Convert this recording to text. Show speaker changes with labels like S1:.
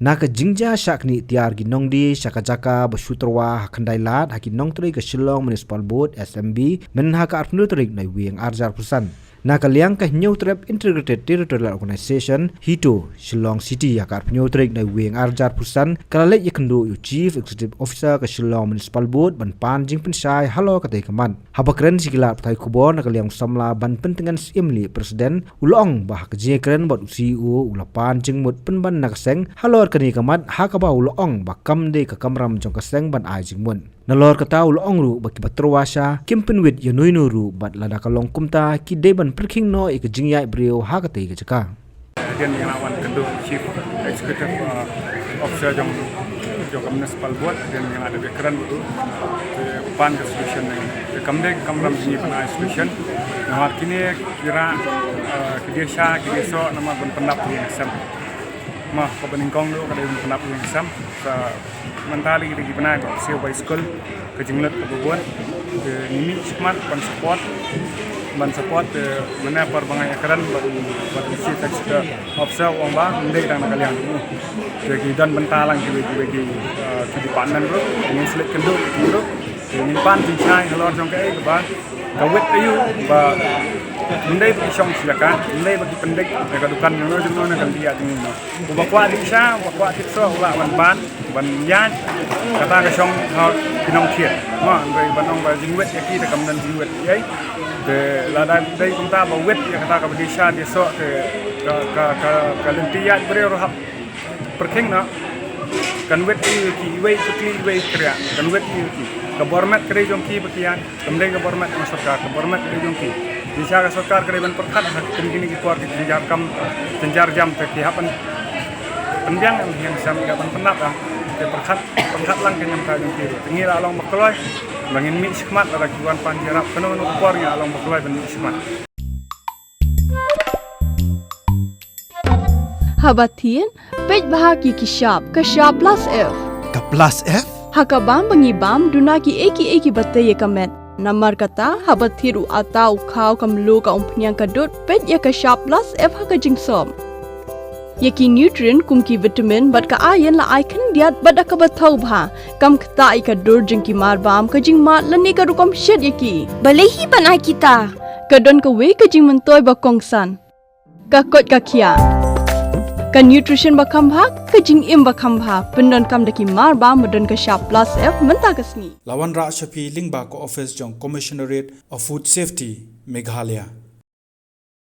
S1: Na ka jingja syakni tiar ginong di syaka-jaka bersyutrawa hakandailat hakinong teri ke Shillong Municipal Board SMB men haka arpnu terik na wiang arjar pusan. Na kaliang ka New Trap Integrated Territorial Organization HITO Shillong City haka arpnu terik na wiang arjar pusan kalalek yakendu yu Chief Executive Officer ke Shillong Municipal Board ban pan jing pensai halo katai kaman. Habakren sigilat patai kubon na kaliang samla ban pentingan simli Presiden ulong bah kejekren bot CEO ulapan jing mut penban nakaseng halo kani kamat hakaba ulong bakam de ka kamram jong kaseng ban ai jing mun. Nalor kata ulong ru baki batrwasha kimpen wit yanuinu ru bat lada kalong kumta ki deban perking no ik jingyai brio hakate ke jaka.
S2: Dia yang lawan kedua Chief Executive Officer jong municipal board dan yang ada keren itu pan solution ni kamde kamram ini pan solution nama kini kira kedesa kedeso nama pendap yang sam mah kepeningkong tu kada pendap yang sam mentali kita pernah siu by school kejinglet kebubuan ini smart pan support mana perbangan keren buat Chief Executive Officer wong ba ndai dang kalian jadi dan bentalang bagi panan bro ingin selit kenduk bro ingin pan cincai kalau jong kai ba kawet ayu ba ndai bagi syong silakan ndai bagi pendek mereka dukan jono kan dia ini no bakwa diksa bakwa tikso ula ban yan kata ke syong pinong kiat ma ngai banong ba jingwet yaki ta kamdan jingwet yai de lada dai kumta ba wet ya kata ka desa deso ka lentiat bre rohap perking na kan wet ki wei kriya kan wet ki ka bormat kre jong ki bakian kamdai ka bormat ma sarkar ka bormat kre jong ki desa ka sarkar kre ban perkhat hak kini ki kuar ki jar kam tenjar jam te ki hapan penjang yang sam ka ban penat ah ke perkhat lang kenyam ka jong ki ngir along bakloi bangin mi sikmat ada kiwan panjarap kena nu kuar nya along bakloi ban mi sikmat.
S3: Habatin, pej bahagi kishap plus F.
S4: Ka plus F?
S3: Hakabam bangibam dunaki eki batai ye kamet. Namar kata habathiru atau kau kamlu ka umpnyang kadut pej ye kishap plus F haka jingsom. Yeki nutrient kumki vitamin bat ka ayen la icon diat bat ka bathau bha kam khta ika dur jingki marbam ka jingma lani ka rukom shed yeki. Balehi banai kita. Kadon ka we ka jing mentoy ba kongsan. Ka kot ka kia. Ka nutrition bakam bhag ka jing im bakam bhag pendon kam daki mar ba modon ka sharp plus F menta kasni
S4: Lawan Ra Shafi Lingba ko office jong Commissionerate of Food Safety Meghalaya